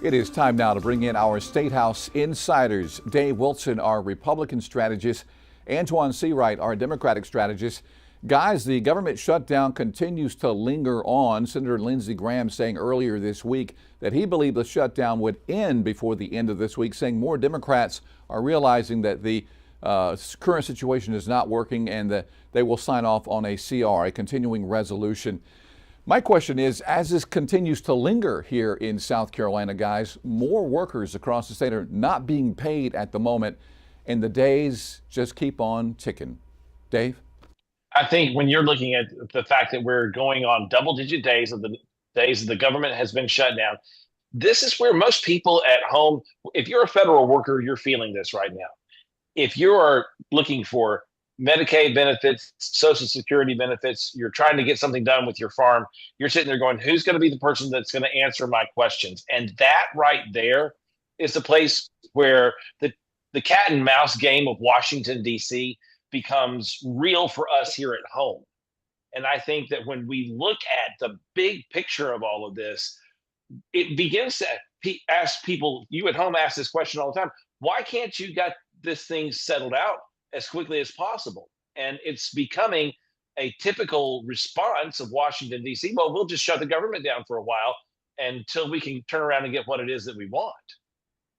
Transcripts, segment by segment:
It is time now to bring in our State House insiders. Dave Wilson, our Republican strategist, Antoine Seawright, our Democratic strategist. Guys, the government shutdown continues to linger on. Senator Lindsey Graham saying earlier this week that he believed the shutdown would end before the end of this week, saying more Democrats are realizing that the current situation is not working and that they will sign off on a CR, a continuing resolution. My question is, as this continues to linger here in South Carolina, guys, more workers across the state are not being paid at the moment, and the days just keep on ticking. Dave? I think when you're looking at the fact that we're going on double-digit days of the government has been shut down, this is where most people at home, if you're a federal worker, you're feeling this right now. If you are looking for Medicaid benefits, Social Security benefits, you're trying to get something done with your farm, you're sitting there going, who's going to be the person that's going to answer my questions? And that right there is the place where the cat and mouse game of Washington, D.C. becomes real for us here at home. And I think that when we look at the big picture of all of this, it begins to ask people, you at home ask this question all the time, why can't you get this thing settled out as quickly as possible? And it's becoming a typical response of Washington, D.C. Well, we'll just shut the government down for a while until we can turn around and get what it is that we want.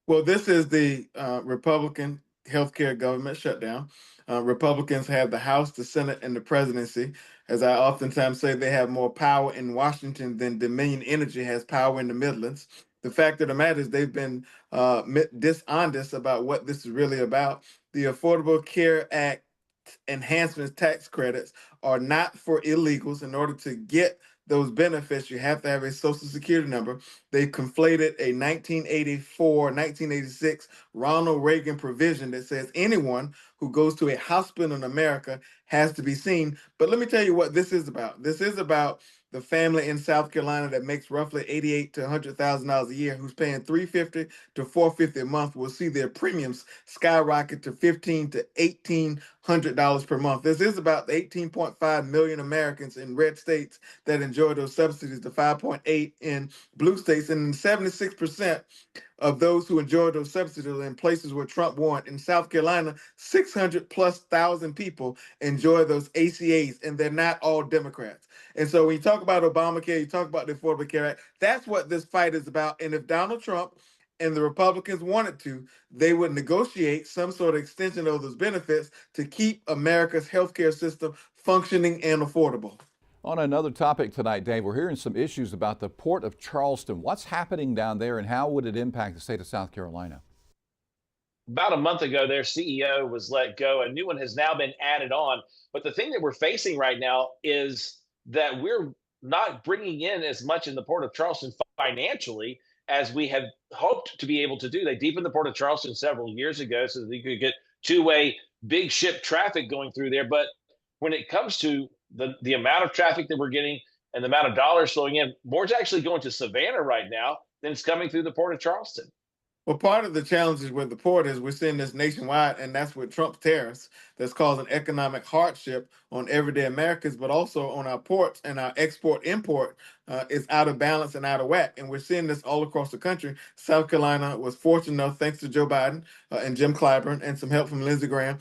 Well, this is the Republican healthcare government shutdown. Republicans have the House, the Senate, and the presidency. As I oftentimes say, they have more power in Washington than Dominion Energy has power in the Midlands. The fact of the matter is they've been dishonest about what this is really about. The Affordable Care Act enhancements tax credits are not for illegals. In order to get those benefits, you have to have a Social Security number. They conflated a 1984, 1986 Ronald Reagan provision that says anyone who goes to a hospital in America has to be seen. But let me tell you what this is about. This is about the family in South Carolina that makes roughly $88,000 to $100,000 a year, who's paying $350 to $450 a month, will see their premiums skyrocket to $1,500 to $1,800 per month. This is about the 18.5 million Americans in red states that enjoy those subsidies, the 5.8 in blue states, and 76% of those who enjoy those subsidies in places where Trump won. In South Carolina, 600,000+ people enjoy those ACAs, and they're not all Democrats. And so when you talk about Obamacare, you talk about the Affordable Care Act, that's what this fight is about. And if Donald Trump and the Republicans wanted to, they would negotiate some sort of extension of those benefits to keep America's healthcare system functioning and affordable. On another topic tonight, Dave, we're hearing some issues about the Port of Charleston. What's happening down there, and how would it impact the state of South Carolina? About a month ago, their CEO was let go. A new one has now been added on. But the thing that we're facing right now is that we're not bringing in as much in the Port of Charleston financially as we had hoped to be able to do. They deepened the Port of Charleston several years ago so that you could get two-way big ship traffic going through there. But when it comes to the amount of traffic that we're getting and the amount of dollars flowing in, more's actually going to Savannah right now than it's coming through the Port of Charleston. Well, part of the challenges with the port is we're seeing this nationwide, and that's with Trump's tariffs that's causing economic hardship on everyday Americans, but also on our ports, and our export-import is out of balance and out of whack. And we're seeing this all across the country. South Carolina was fortunate enough, thanks to Joe Biden and Jim Clyburn and some help from Lindsey Graham,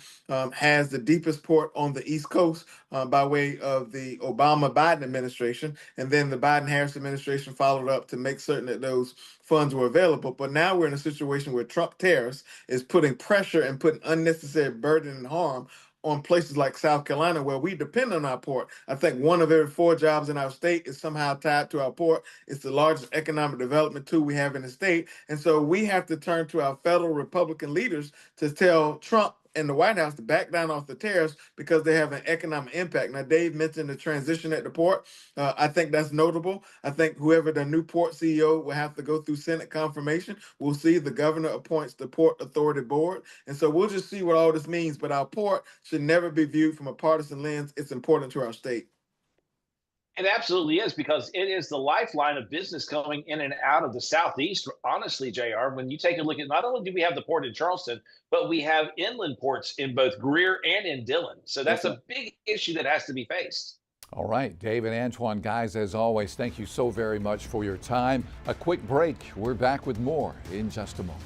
has the deepest port on the East Coast by way of the Obama-Biden administration. And then the Biden-Harris administration followed up to make certain that those funds were available. But now we're in a situation where Trump tariffs is putting pressure and putting unnecessary burden and harm on places like South Carolina, where we depend on our port. I think 1 of every 4 jobs in our state is somehow tied to our port. It's the largest economic development tool we have in the state. And so we have to turn to our federal Republican leaders to tell Trump and the White House to back down off the tariffs because they have an economic impact. Now, Dave mentioned the transition at the port. I think that's notable. I think whoever the new port CEO will have to go through Senate confirmation. We'll see. The governor appoints the Port Authority Board. And so we'll just see what all this means. But our port should never be viewed from a partisan lens. It's important to our state. It absolutely is, because it is the lifeline of business going in and out of the Southeast. Honestly, JR, when you take a look at, not only do we have the port in Charleston, but we have inland ports in both Greer and in Dillon. So that's a big issue that has to be faced. All right, Dave and Antoine, guys, as always, thank you so very much for your time. A quick break. We're back with more in just a moment.